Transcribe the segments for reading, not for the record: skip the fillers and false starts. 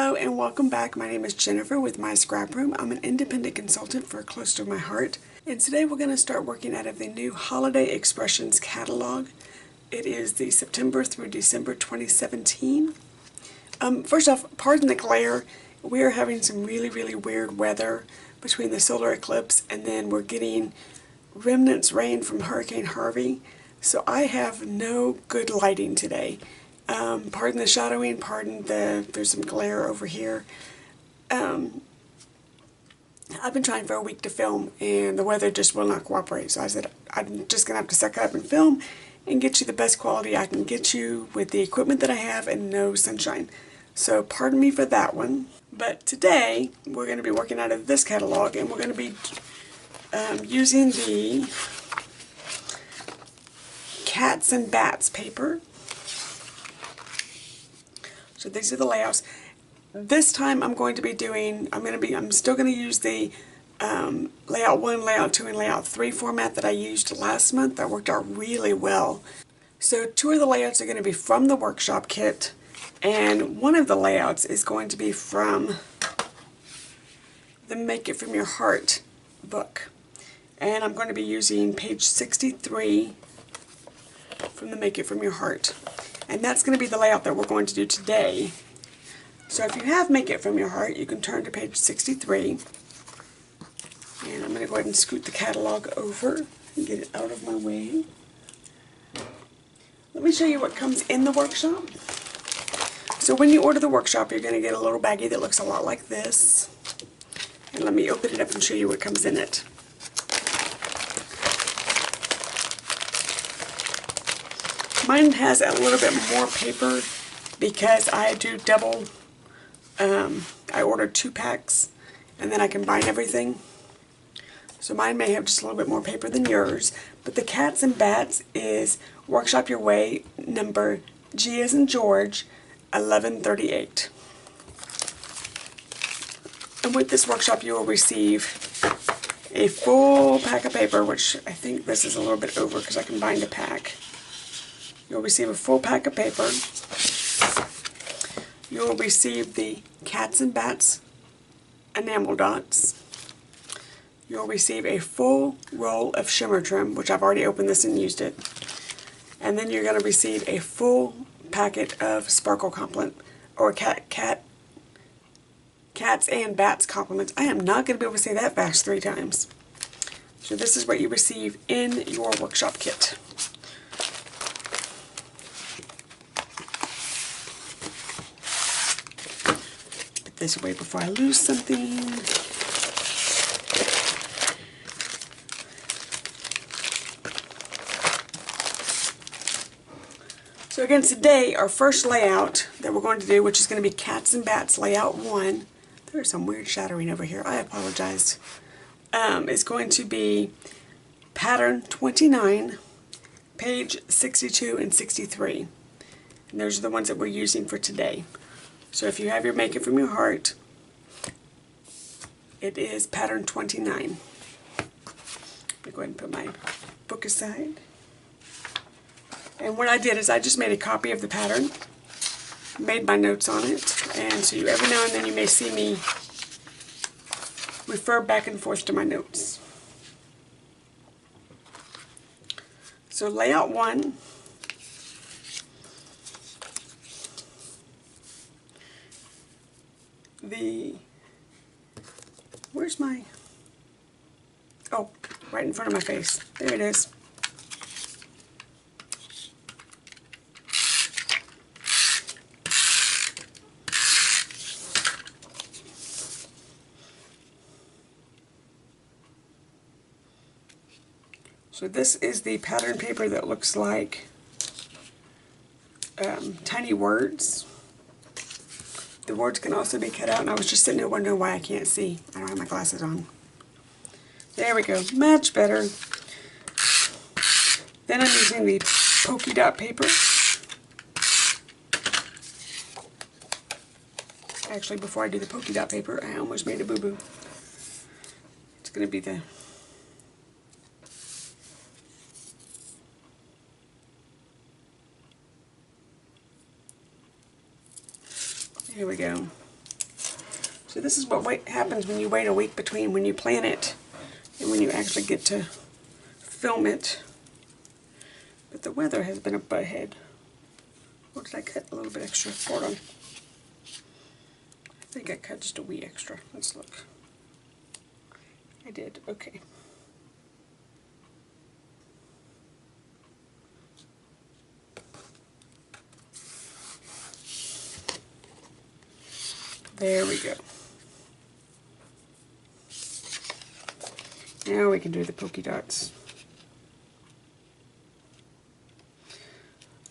Hello and welcome back. My name is Jennifer with My Scrap Room. I'm an independent consultant for Close to My Heart. And today we're going to start working out of the new Holiday Expressions catalog. It is the September through December 2017. First off, pardon the glare. We are having some really weird weather between the solar eclipse and then we're getting remnants rain from Hurricane Harvey. So I have no good lighting today. Pardon the shadowing, there's some glare over here. I've been trying for a week to film and the weather just will not cooperate. So I said, I'm just going to have to suck it up and film and get you the best quality I can get you with the equipment that I have and no sunshine. So pardon me for that one. But today we're going to be working out of this catalog and we're going to be using the Cats and Bats paper. So these are the layouts. This time I'm still going to use the layout 1, layout 2, and layout 3 format that I used last month. That worked out really well. So 2 of the layouts are going to be from the workshop kit, and one of the layouts is going to be from the Make It From Your Heart book. And I'm going to be using page 63 from the Make It From Your Heart. And that's going to be the layout that we're going to do today. So if you have Make It From Your Heart, you can turn to page 63. And I'm going to go ahead and scoot the catalog over and get it out of my way. Let me show you what comes in the workshop. So when you order the workshop, you're going to get a little baggie that looks a lot like this. And let me open it up and show you what comes in it. Mine has a little bit more paper because I do double, I ordered 2 packs and then I combine everything. So mine may have just a little bit more paper than yours. But the Cats and Bats is Workshop Your Way, number G as in George, 1138. And with this workshop you will receive a full pack of paper, which I think this is a little bit over because I combined a pack. You'll receive a full pack of paper. You'll receive the Cats and Bats enamel dots. You'll receive a full roll of shimmer trim, which I've already opened this and used it. And then you're going to receive a full packet of sparkle complement, or Cats and Bats compliments. I am not going to be able to say that fast 3 times. So this is what you receive in your workshop kit. This away before I lose something. So again, today our first layout that we're going to do, which is going to be Cats and Bats layout 1. There's some weird shadowing over here. I apologize. Is going to be pattern 29, page 62 and 63. And those are the ones that we're using for today. So if you have your Make It From Your Heart, it is pattern 29. Let me go ahead and put my book aside. And what I did is I just made a copy of the pattern, made my notes on it, and so every now and then you may see me refer back and forth to my notes. So layout 1. Where's my, oh, right in front of my face. There it is. So this is the pattern paper that looks like tiny words. The words can also be cut out, and I was just sitting there wondering why I can't see. I don't have my glasses on. There we go, much better. Then I'm using the polka dot paper. Actually, before I do the polka dot paper, I almost made a boo-boo. It's going to be the Here we go. So this is what happens when you wait a week between when you plan it and when you actually get to film it. But the weather has been a butthead. Or did I cut a little bit extra? Hold on. I think I cut just a wee extra. Let's look. I did. Okay. There we go. Now we can do the polka dots.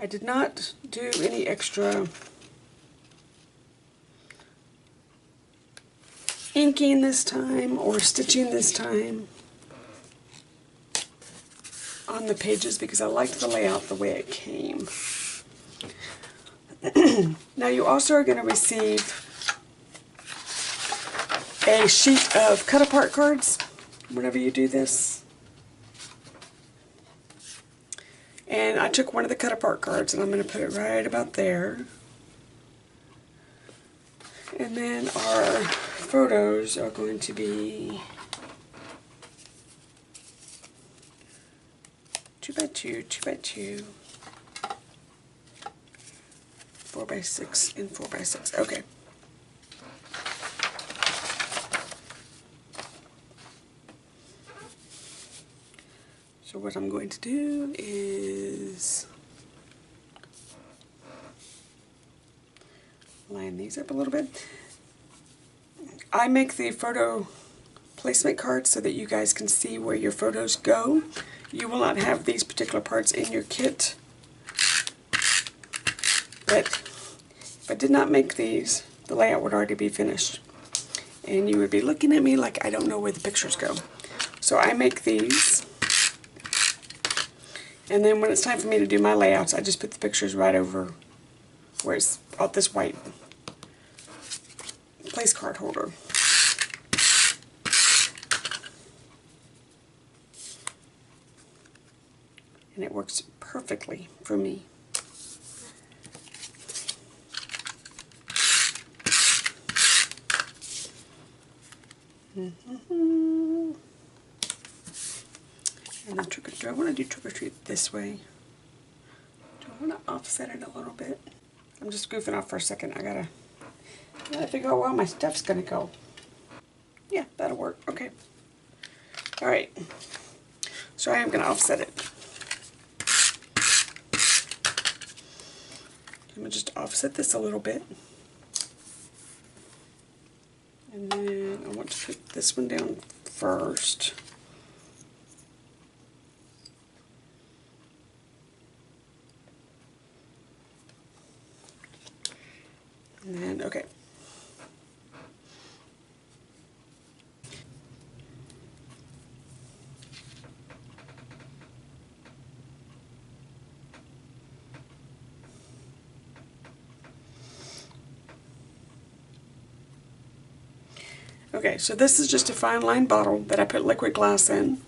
I did not do any extra inking this time or stitching this time on the pages because I liked the layout the way it came. Now you also are going to receive a sheet of cut-apart cards whenever you do this. And I took one of the cut-apart cards and I'm going to put it right about there. And then our photos are going to be 2 by 2, 2 by 2, 4 by 6, and 4 by 6. Okay. So what I'm going to do is line these up a little bit. I make the photo placement cards so that you guys can see where your photos go. You will not have these particular parts in your kit. But if I did not make these, the layout would already be finished. And you would be looking at me like I don't know where the pictures go. So I make these. And then when it's time for me to do my layouts, I just put the pictures right over where it's all this white place card holder. And it works perfectly for me. And then do I want to do trick or treat this way? Do I want to offset it a little bit? I'm just goofing off for a second. I gotta figure out where all my stuff's gonna go. Yeah, that'll work. Okay. All right. So I am gonna offset it. I'm gonna just offset this a little bit. And then I want to put this one down first. And then, okay. Okay, so this is just a fine line bottle that I put liquid glass in.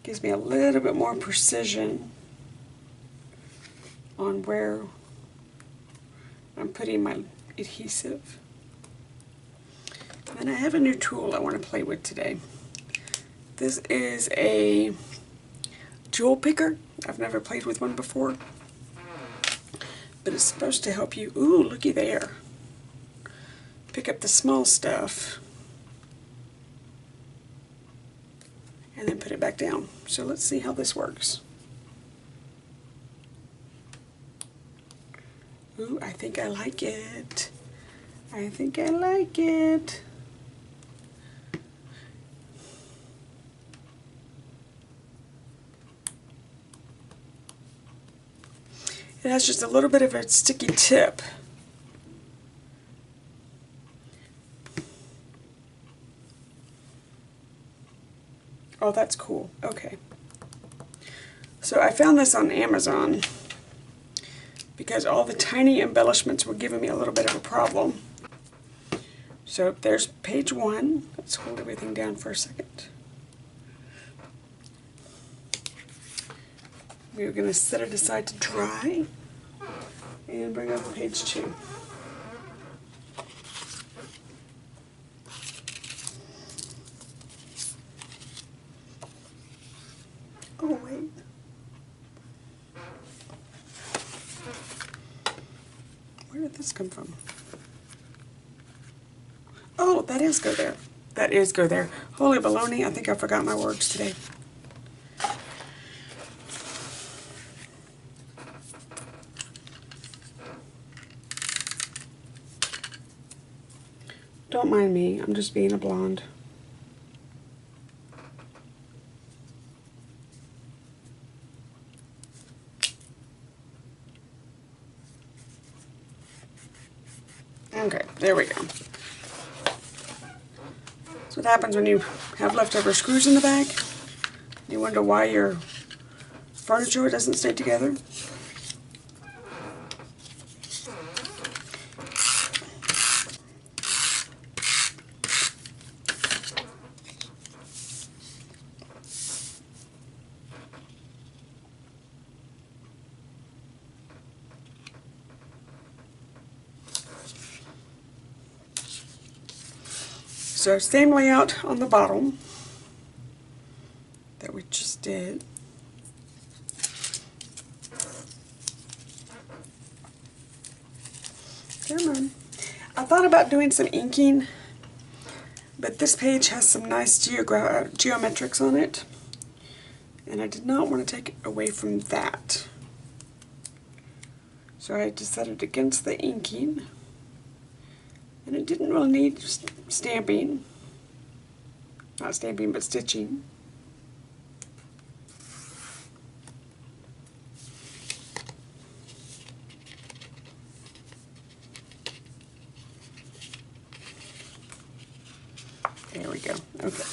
Gives me a little bit more precision on where I'm putting my adhesive. And I have a new tool I want to play with today. This is a jewel picker. I've never played with one before. But it's supposed to help you, ooh, looky there, pick up the small stuff and then put it back down. So let's see how this works. Ooh, I think I like it. I think I like it. It has just a little bit of a sticky tip. Oh, that's cool. Okay. So I found this on Amazon because all the tiny embellishments were giving me a little bit of a problem. So there's page 1. Let's hold everything down for a second. We're going to set it aside to dry. and bring up page 2. Oh, wait. Where did this come from? Oh, that is go there. That is go there. Holy baloney, I think I forgot my words today. Don't mind me, I'm just being a blonde. Okay, there we go. That's what happens when you have leftover screws in the bag. You wonder why your furniture doesn't stay together. So same layout on the bottom that we just did. Come on. I thought about doing some inking, but this page has some nice geometrics on it, and I did not want to take away from that. So I decided against the inking, and it didn't really need stamping. Not stamping, but stitching. There we go. Okay.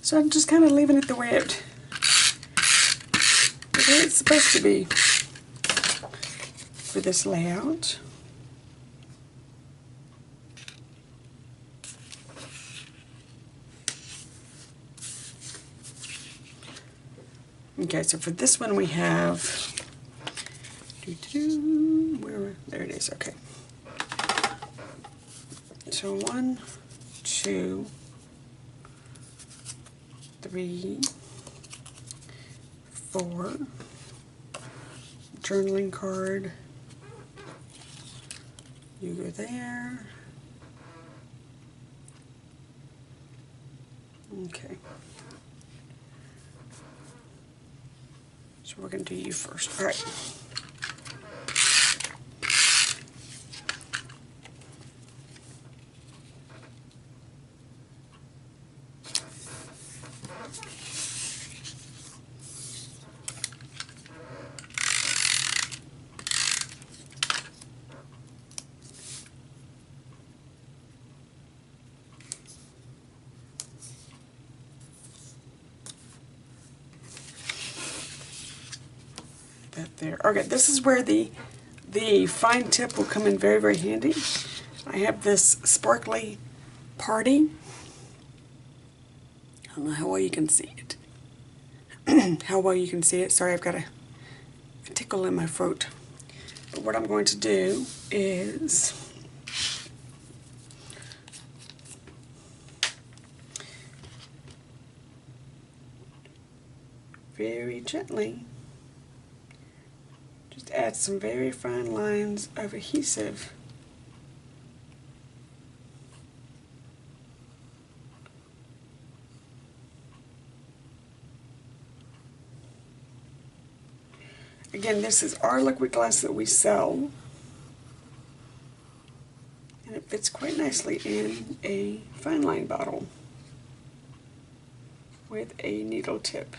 So I'm just kind of leaving it the way it's supposed to be for this layout. Okay, so for this one we have, there it is, okay. So 1, 2, 3, 4, journaling card, you go there, okay. So we're going to do you first. All right. That there. Okay, this is where the fine tip will come in very, very handy. I have this sparkly party. I don't know how well you can see it. How well you can see it. Sorry, I've got a tickle in my throat. But what I'm going to do is very gently just add some very fine lines of adhesive. Again, this is our liquid glass that we sell, and it fits quite nicely in a fine line bottle with a needle tip.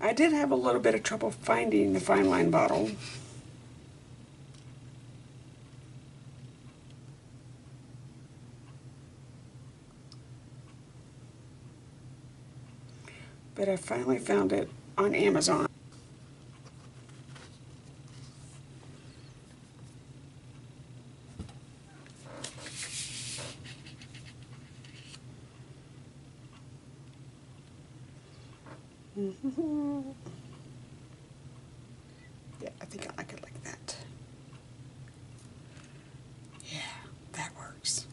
I did have a little bit of trouble finding the fine line bottle. But I finally found it on Amazon. Yeah, I think I like it like that. Yeah, that works.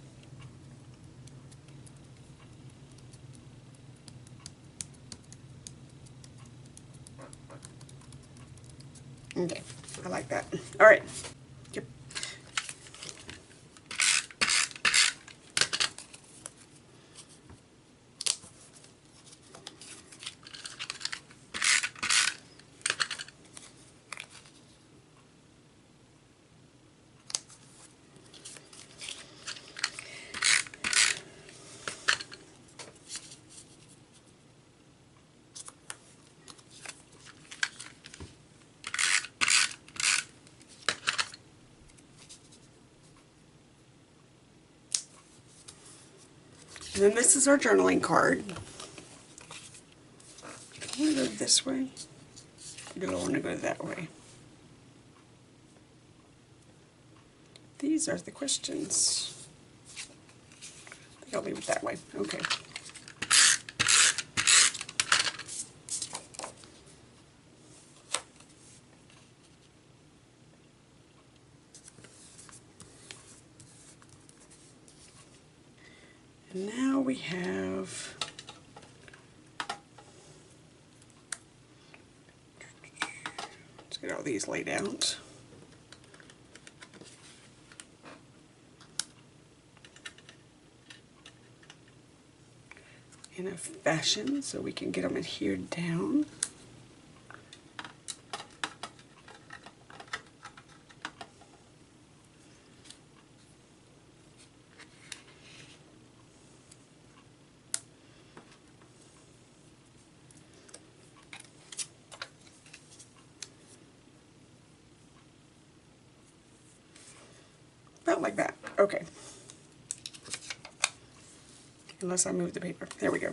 Okay, I like that. All right. Yep. And then this is our journaling card. I want to go this way. Do I want to go that way? These are the questions. I think I'll leave it that way. Okay. And now we have let's get all these laid out. In a fashion so we can get them adhered down. About like that. Okay. Unless I move the paper. There we go.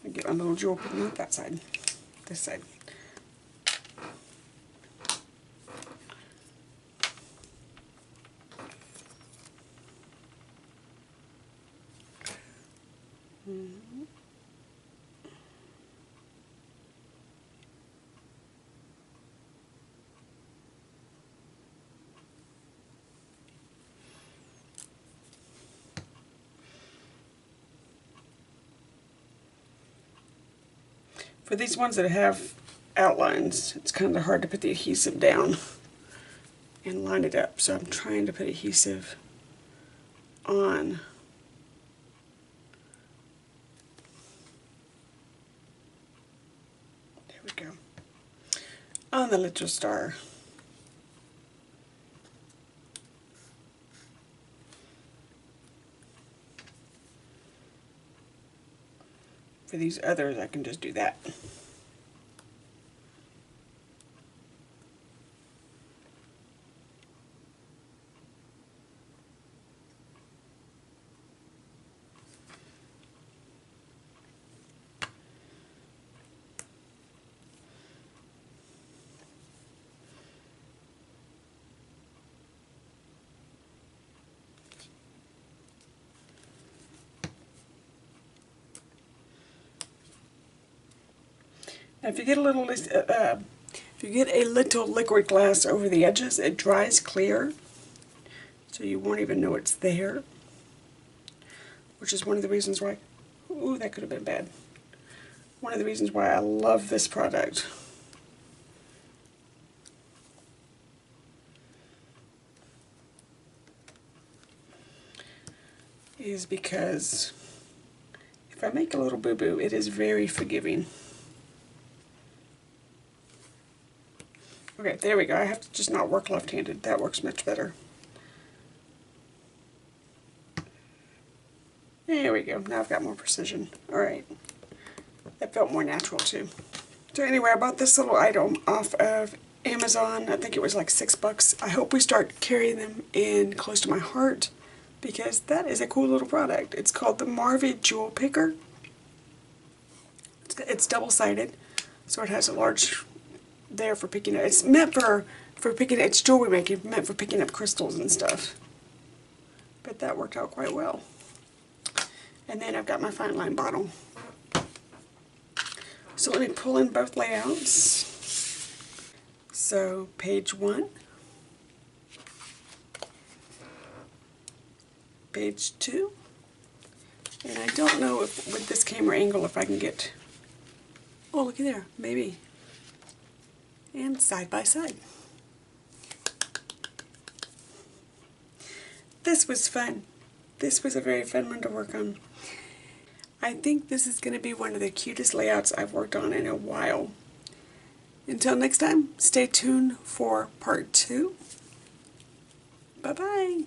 I get my little jewel put on that side. This side. For these ones that have outlines, it's kind of hard to put the adhesive down and line it up. So I'm trying to put adhesive on. There we go. On the little star. For these others, I can just do that. Now, if you get a little liquid glass over the edges, it dries clear, so you won't even know it's there. Which is one of the reasons why, ooh, that could have been bad. One of the reasons why I love this product. Is because if I make a little boo-boo, it is very forgiving. Okay, there we go. I have to just not work left-handed. That works much better. There we go. Now I've got more precision. Alright. That felt more natural too. So anyway, I bought this little item off of Amazon. I think it was like $6. I hope we start carrying them in close to my heart because that is a cool little product. It's called the Marvy Jewel Picker. It's double-sided, so it has a large there for picking up. It's meant for picking. It's jewelry making, meant for picking up crystals and stuff. But that worked out quite well. And then I've got my fine line bottle. So let me pull in both layouts. So page 1, page 2, and I don't know if with this camera angle if I can get, oh looky there, maybe, and side by side. This was fun. This was a very fun one to work on. I think this is going to be one of the cutest layouts I've worked on in a while. Until next time, stay tuned for part 2. Bye-bye.